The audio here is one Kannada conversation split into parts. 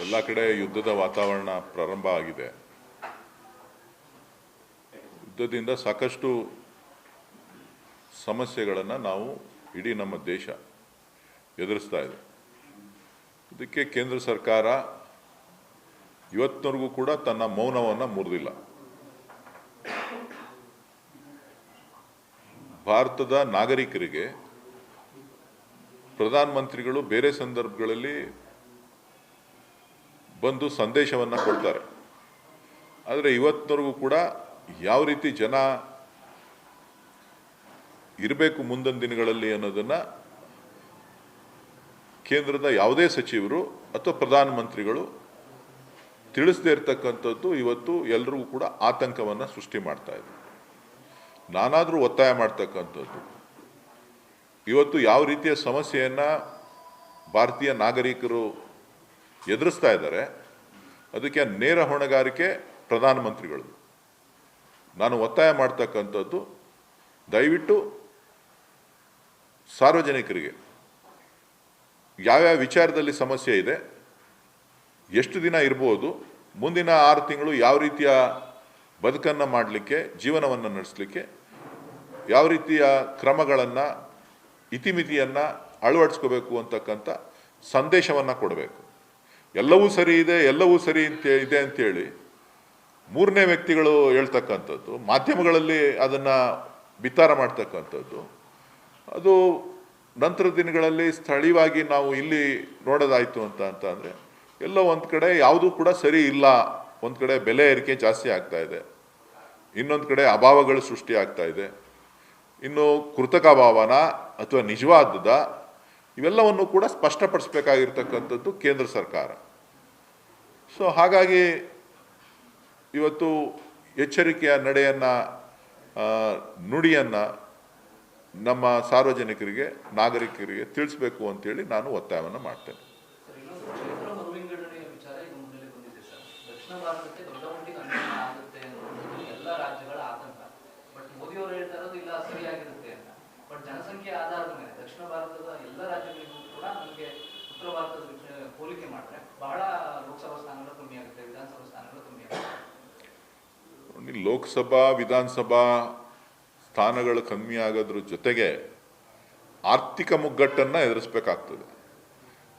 ಎಲ್ಲ ಕಡೆ ಯುದ್ಧದ ವಾತಾವರಣ ಪ್ರಾರಂಭ ಆಗಿದೆ. ಯುದ್ಧದಿಂದ ಸಾಕಷ್ಟು ಸಮಸ್ಯೆಗಳನ್ನು ನಾವು ಇಡೀ ನಮ್ಮ ದೇಶ ಎದುರಿಸ್ತಾ ಇದೆ. ಇದಕ್ಕೆ ಕೇಂದ್ರ ಸರ್ಕಾರ ಇವತ್ತಿನವರೆಗೂ ಕೂಡ ತನ್ನ ಮೌನವನ್ನು ಮುರಿದಿಲ್ಲ. ಭಾರತದ ನಾಗರಿಕರಿಗೆ ಪ್ರಧಾನಮಂತ್ರಿಗಳು ಬೇರೆ ಸಂದರ್ಭಗಳಲ್ಲಿ ಬಂದು ಸಂದೇಶವನ್ನು ಕೊಡ್ತಾರೆ. ಆದರೆ ಇವತ್ತಿನವರೆಗೂ ಕೂಡ ಯಾವ ರೀತಿ ಜನ ಇರಬೇಕು ಮುಂದಿನ ದಿನಗಳಲ್ಲಿ ಅನ್ನೋದನ್ನು ಕೇಂದ್ರದ ಯಾವುದೇ ಸಚಿವರು ಅಥವಾ ಪ್ರಧಾನಮಂತ್ರಿಗಳು ತಿಳಿಸದೇ ಇರತಕ್ಕಂಥದ್ದು ಇವತ್ತು ಎಲ್ರಿಗೂ ಕೂಡ ಆತಂಕವನ್ನು ಸೃಷ್ಟಿ ಮಾಡ್ತಾ ಇದೆ. ನಾನಾದರೂ ಒತ್ತಾಯ ಮಾಡ್ತಕ್ಕಂಥದ್ದು ಇವತ್ತು ಯಾವ ರೀತಿಯ ಸಮಸ್ಯೆಯನ್ನು ಭಾರತೀಯ ನಾಗರಿಕರು ಎದುರಿಸ್ತಾ ಇದ್ದಾರೆ, ಅದಕ್ಕೆ ನೇರ ಹೊಣೆಗಾರಿಕೆ ಪ್ರಧಾನಮಂತ್ರಿಗಳು. ನಾನು ಒತ್ತಾಯ ಮಾಡ್ತಕ್ಕಂಥದ್ದು ದಯವಿಟ್ಟು ಸಾರ್ವಜನಿಕರಿಗೆ ಯಾವ್ಯಾವ ವಿಚಾರದಲ್ಲಿ ಸಮಸ್ಯೆ ಇದೆ, ಎಷ್ಟು ದಿನ ಇರ್ಬೋದು, ಮುಂದಿನ 6 ತಿಂಗಳು ಯಾವ ರೀತಿಯ ಬದುಕನ್ನು ಮಾಡಲಿಕ್ಕೆ, ಜೀವನವನ್ನು ನಡೆಸಲಿಕ್ಕೆ ಯಾವ ರೀತಿಯ ಕ್ರಮಗಳನ್ನು, ಇತಿಮಿತಿಯನ್ನು ಅಳವಡಿಸ್ಕೋಬೇಕು ಅಂತಕ್ಕಂಥ ಸಂದೇಶವನ್ನು ಕೊಡಬೇಕು. ಎಲ್ಲವೂ ಸರಿ ಇದೆ, ಎಲ್ಲವೂ ಸರಿ ಇದೆ ಅಂತೇಳಿ ಮೂರನೇ ವ್ಯಕ್ತಿಗಳು ಹೇಳ್ತಕ್ಕಂಥದ್ದು, ಮಾಧ್ಯಮಗಳಲ್ಲಿ ಅದನ್ನು ಬಿತ್ತಾರ ಮಾಡ್ತಕ್ಕಂಥದ್ದು, ಅದು ನಂತರ ದಿನಗಳಲ್ಲಿ ಸ್ಥಳೀಯವಾಗಿ ನಾವು ಇಲ್ಲಿ ನೋಡೋದಾಯಿತು ಅಂತಂದರೆ ಎಲ್ಲೋ ಒಂದು ಕಡೆ ಯಾವುದೂ ಕೂಡ ಸರಿ ಇಲ್ಲ. ಒಂದು ಕಡೆ ಬೆಲೆ ಏರಿಕೆ ಜಾಸ್ತಿ ಆಗ್ತಾ ಇದೆ, ಇನ್ನೊಂದು ಕಡೆ ಅಭಾವಗಳು ಸೃಷ್ಟಿ ಆಗ್ತಾ ಇದೆ, ಇನ್ನು ಕೃತಕ ಅಭಾವನ ಅಥವಾ ನಿಜವಾದದ ಇವೆಲ್ಲವನ್ನು ಕೂಡ ಸ್ಪಷ್ಟಪಡಿಸಬೇಕಾಗಿರ್ತಕ್ಕಂಥದ್ದು ಕೇಂದ್ರ ಸರ್ಕಾರ. ಸೊ ಹಾಗಾಗಿ ಇವತ್ತು ಎಚ್ಚರಿಕೆಯ ನಡೆಯನ್ನು, ನುಡಿಯನ್ನು ನಮ್ಮ ಸಾರ್ವಜನಿಕರಿಗೆ, ನಾಗರಿಕರಿಗೆ ತಿಳಿಸ್ಬೇಕು ಅಂತೇಳಿ ನಾನು ಒತ್ತಾಯವನ್ನು ಮಾಡ್ತೇನೆ. ಜನಸಂಖ್ಯೆ ಆಧಾರದ ಮೇಲೆ ದಕ್ಷಿಣ ಭಾರತದ ಎಲ್ಲ ರಾಜ್ಯಗಳಿಗೂ ಕೂಡ ನಮಗೆ ಉತ್ತರ ಭಾರತದ ಹೋಲಿಕೆ ಮಾಡಿದ್ರೆ ಬಹಳ ಲೋಕಸಭಾ ಸ್ಥಾನಗಳು ಕಮ್ಮಿ ಆಗುತ್ತೆ, ವಿಧಾನಸಭಾ ಸ್ಥಾನಗಳು ಕಮ್ಮಿ ಆಗುತ್ತೆ. ಲೋಕಸಭಾ ವಿಧಾನಸಭಾ ಸ್ಥಾನಗಳು ಕಮ್ಮಿ ಆಗೋದ್ರ ಜೊತೆಗೆ ಆರ್ಥಿಕ ಮುಗ್ಗಟ್ಟನ್ನು ಎದುರಿಸಬೇಕಾಗ್ತದೆ.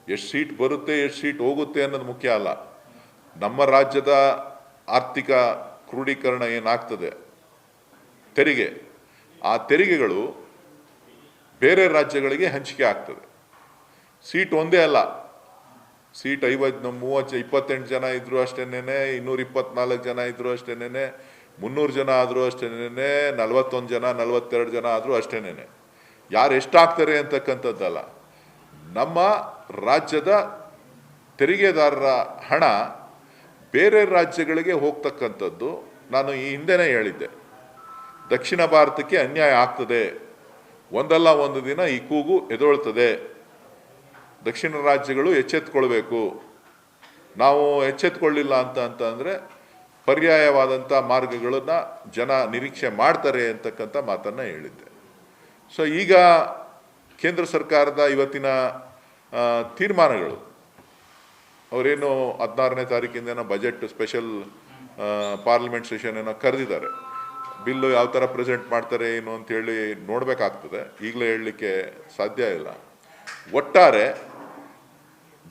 ಎಷ್ಟು ಸೀಟ್ ಬರುತ್ತೆ, ಎಷ್ಟು ಸೀಟ್ ಹೋಗುತ್ತೆ ಅನ್ನೋದು ಮುಖ್ಯ ಅಲ್ಲ. ನಮ್ಮ ರಾಜ್ಯದ ಆರ್ಥಿಕ ಕ್ರೋಢೀಕರಣ ಏನಾಗ್ತದೆ, ತೆರಿಗೆ, ಆ ತೆರಿಗೆಗಳು ಬೇರೆ ರಾಜ್ಯಗಳಿಗೆ ಹಂಚಿಕೆ ಆಗ್ತದೆ. ಸೀಟ್ ಒಂದೇ ಅಲ್ಲ, ಸೀಟ್ 28 ಜನ ಇದ್ದರೂ ಅಷ್ಟೇನೆ, 224 ಜನ ಇದ್ದರೂ ಅಷ್ಟೇನೆ, 300 ಜನ ಆದರೂ ಅಷ್ಟೇನೆ, 41 ಜನ 42 ಜನ ಆದರೂ ಅಷ್ಟೇನೆ. ಯಾರು ಎಷ್ಟಾಗ್ತಾರೆ ಅಂತಕ್ಕಂಥದ್ದಲ್ಲ, ನಮ್ಮ ರಾಜ್ಯದ ತೆರಿಗೆದಾರರ ಹಣ ಬೇರೆ ರಾಜ್ಯಗಳಿಗೆ ಹೋಗ್ತಕ್ಕಂಥದ್ದು. ನಾನು ಈ ಹಿಂದೆನೇ ಹೇಳಿದ್ದೆ, ದಕ್ಷಿಣ ಭಾರತಕ್ಕೆ ಅನ್ಯಾಯ ಆಗ್ತದೆ, ಒಂದಲ್ಲ ಒಂದು ದಿನ ಈ ಕೂಗು ಎದ್ದೇಳ್ತದೆ. ದಕ್ಷಿಣ ರಾಜ್ಯಗಳು ಎಚ್ಚೆತ್ಕೊಳ್ಬೇಕು. ನಾವು ಎಚ್ಚೆತ್ಕೊಳ್ಳಿಲ್ಲ ಅಂತಂದರೆ ಪರ್ಯಾಯವಾದಂಥ ಮಾರ್ಗಗಳನ್ನು ಜನ ನಿರೀಕ್ಷೆ ಮಾಡ್ತಾರೆ ಅಂತಕ್ಕಂಥ ಮಾತನ್ನು ಹೇಳಿದ್ದೆ. ಸೊ ಈಗ ಕೇಂದ್ರ ಸರ್ಕಾರದ ಇವತ್ತಿನ ತೀರ್ಮಾನಗಳು, ಅವರೇನು 16ನೇ ತಾರೀಕಿಂದ ಬಜೆಟ್ ಸ್ಪೆಷಲ್ ಪಾರ್ಲಿಮೆಂಟ್ ಸೆಷನ್ ಏನೋ ಕರೆದಿದ್ದಾರೆ. ಬಿಲ್ಲು ಯಾವ ಥರ ಪ್ರೆಸೆಂಟ್ ಮಾಡ್ತಾರೆ ಏನು ಅಂತೇಳಿ ನೋಡಬೇಕಾಗ್ತದೆ, ಈಗಲೇ ಹೇಳಲಿಕ್ಕೆ ಸಾಧ್ಯ ಇಲ್ಲ. ಒಟ್ಟಾರೆ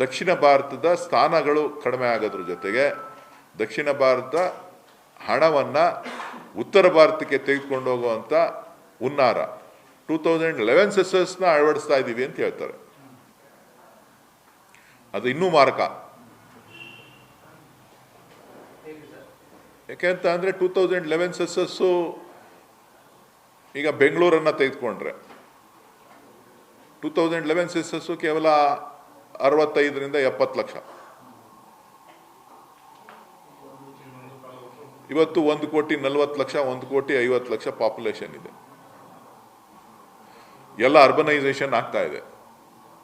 ದಕ್ಷಿಣ ಭಾರತದ ಸ್ಥಾನಗಳು ಕಡಿಮೆ ಆಗೋದ್ರ ಜೊತೆಗೆ ದಕ್ಷಿಣ ಭಾರತ ಹಣವನ್ನು ಉತ್ತರ ಭಾರತಕ್ಕೆ ತೆಗೆದುಕೊಂಡು ಹೋಗುವಂಥ ಹುನ್ನಾರ 2011 ಸೆಸಸ್ನ ಅಳವಡಿಸ್ತಾ ಇದ್ದೀವಿ ಅಂತ ಹೇಳ್ತಾರೆ. ಅದು ಇನ್ನೂ ಮಾರಕ. ಯಾಕೆಂತ ಅಂದರೆ 2011 ಸೆಸಸ್ಸು ಈಗ ಬೆಂಗಳೂರನ್ನು ತೆಗೆದುಕೊಂಡ್ರೆ 2011 ಸೆಸಸ್ಸು ಕೇವಲ 65ರಿಂದ 70 ಲಕ್ಷ. ಇವತ್ತು 1,40,00,000, 1,50,00,000 ಪಾಪ್ಯುಲೇಷನ್ ಇದೆ. ಎಲ್ಲ ಅರ್ಬನೈಸೇಷನ್ ಆಗ್ತಾ ಇದೆ.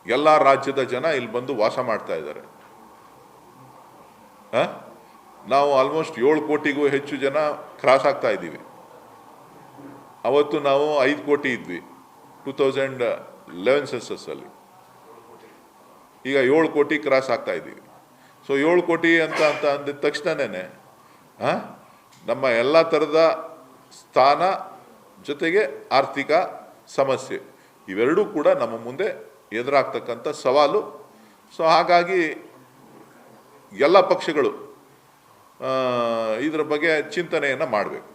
ಎಲ್ಲ ರಾಜ್ಯದ ಜನ ಇಲ್ಲಿ ಬಂದು ವಾಸ ಮಾಡ್ತಾ ಇದ್ದಾರೆ. ನಾವು ಆಲ್ಮೋಸ್ಟ್ 7 ಕೋಟಿಗೂ ಹೆಚ್ಚು ಜನ ಕ್ರಾಸ್ ಆಗ್ತಾ ಇದ್ದೀವಿ. ಅವತ್ತು ನಾವು 5 ಕೋಟಿ ಇದ್ವಿ 2011 ಸೆನ್ಸಸ್ಸಲ್ಲಿ. ಈಗ 7 ಕೋಟಿ ಕ್ರಾಸ್ ಆಗ್ತಾ ಇದ್ದೀವಿ. ಸೊ 7 ಕೋಟಿ ಅಂತ ಅಂದಿದ ತಕ್ಷಣನೇ ನಮ್ಮ ಎಲ್ಲ ಥರದ ಸ್ಥಾನ ಜೊತೆಗೆ ಆರ್ಥಿಕ ಸಮಸ್ಯೆ ಇವೆರಡೂ ಕೂಡ ನಮ್ಮ ಮುಂದೆ ಎದುರಾಗ್ತಕ್ಕಂಥ ಸವಾಲು. ಸೊ ಹಾಗಾಗಿ ಎಲ್ಲ ಪಕ್ಷಗಳು ಇದರ ಬಗ್ಗೆ ಚಿಂತನೆಯನ್ನು ಮಾಡಬೇಕು.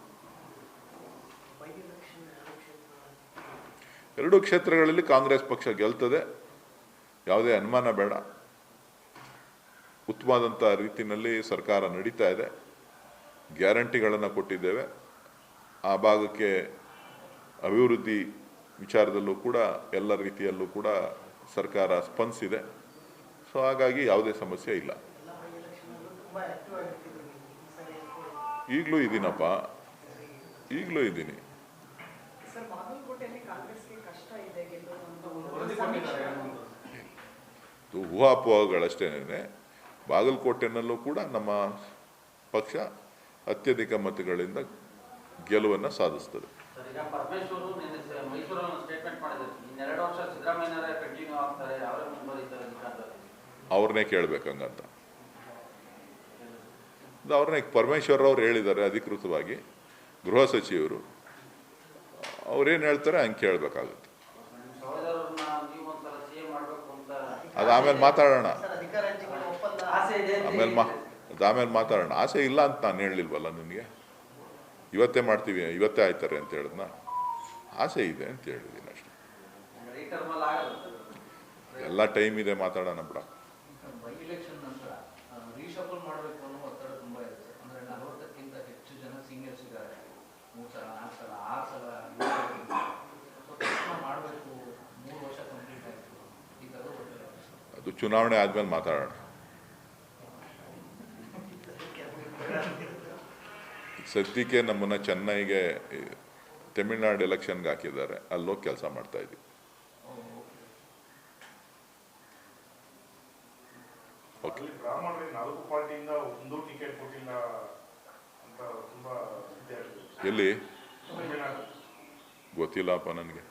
ಎರಡೂ ಕ್ಷೇತ್ರಗಳಲ್ಲಿ ಕಾಂಗ್ರೆಸ್ ಪಕ್ಷ ಗೆಲ್ತದೆ, ಯಾವುದೇ ಅನುಮಾನ ಬೇಡ. ಉತ್ತಮವಾದಂಥ ರೀತಿಯಲ್ಲಿ ಸರ್ಕಾರ ನಡೀತಾ ಇದೆ, ಗ್ಯಾರಂಟಿಗಳನ್ನು ಕೊಟ್ಟಿದ್ದೇವೆ. ಆ ಭಾಗಕ್ಕೆ ಅಭಿವೃದ್ಧಿ ವಿಚಾರದಲ್ಲೂ ಕೂಡ ಎಲ್ಲ ರೀತಿಯಲ್ಲೂ ಕೂಡ ಸರ್ಕಾರ ಸ್ಪಂದಿಸಿದೆ. ಸೊ ಹಾಗಾಗಿ ಯಾವುದೇ ಸಮಸ್ಯೆ ಇಲ್ಲ. ಈಗಲೂ ಇದ್ದೀನಪ್ಪ, ಈಗಲೂ ಇದ್ದೀನಿ. ಊಹಾಪೋಹಗಳಷ್ಟೇನೆ. ಬಾಗಲಕೋಟೆನಲ್ಲೂ ಕೂಡ ನಮ್ಮ ಪಕ್ಷ ಅತ್ಯಧಿಕ ಮತಗಳಿಂದ ಗೆಲುವನ್ನು ಸಾಧಿಸ್ತದೆ. ಅವ್ರನ್ನೇ ಕೇಳಬೇಕಂಗಂತ ಅವ್ರನ್ನೇ ಪರಮೇಶ್ವರ್ ಅವ್ರು ಹೇಳಿದ್ದಾರೆ ಅಧಿಕೃತವಾಗಿ, ಗೃಹ ಸಚಿವರು. ಅವ್ರೇನು ಹೇಳ್ತಾರೆ ಹಂಗೆ ಕೇಳಬೇಕಾಗುತ್ತೆ. ಅದು ಆಮೇಲೆ ಮಾತಾಡೋಣ, ಆಮೇಲೆ ಮಾತಾಡೋಣ. ಆಸೆ ಇಲ್ಲ ಅಂತ ನಾನು ಹೇಳಲಿಲ್ವಲ್ಲ ನಿನಗೆ. ಇವತ್ತೇ ಮಾಡ್ತೀವಿ, ಇವತ್ತೇ ಆಯ್ತಾರೆ ಅಂತ ಹೇಳಿದ್ನ. ಆಸೆ ಇದೆ ಅಂತ ಹೇಳಿದ್ದೀನಿ ಅಷ್ಟೇ. ಎಲ್ಲ ಟೈಮ್ ಇದೆ, ಮಾತಾಡೋಣ ಬಿಡ. ಅದು ಚುನಾವಣೆ ಆದ್ಮೇಲೆ ಮಾತಾಡೋಣ. ಸದ್ಯಕ್ಕೆ ನಮ್ಮನ್ನ ಚೆನ್ನೈಗೆ ತಮಿಳ್ನಾಡು ಎಲೆಕ್ಷನ್ಗೆ ಹಾಕಿದ್ದಾರೆ, ಅಲ್ಲೋಗಿ ಕೆಲಸ ಮಾಡ್ತಾ ಇದ್ದೀವಿ. ಎಲ್ಲಿ ಗೊತ್ತಿಲ್ಲಪ್ಪ ನನಗೆ.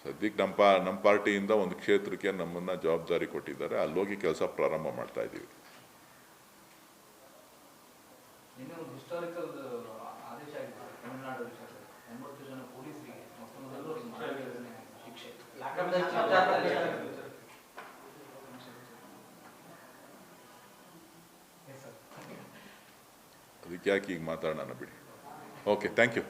ಸದ್ಯಕ್ಕೆ ನಮ್ಮ ಪಾರ್ಟಿಯಿಂದ ಒಂದು ಕ್ಷೇತ್ರಕ್ಕೆ ನಮ್ಮನ್ನ ಜವಾಬ್ದಾರಿ ಕೊಟ್ಟಿದ್ದಾರೆ, ಅಲ್ಲೋಗಿ ಕೆಲಸ ಪ್ರಾರಂಭ ಮಾಡ್ತಾ ಇದ್ದೀವಿ. ಅದಕ್ಕೆ ಯಾಕೆ ಈಗ ಮಾತಾಡೋಣ ಬಿಡಿ. Okay, thank you.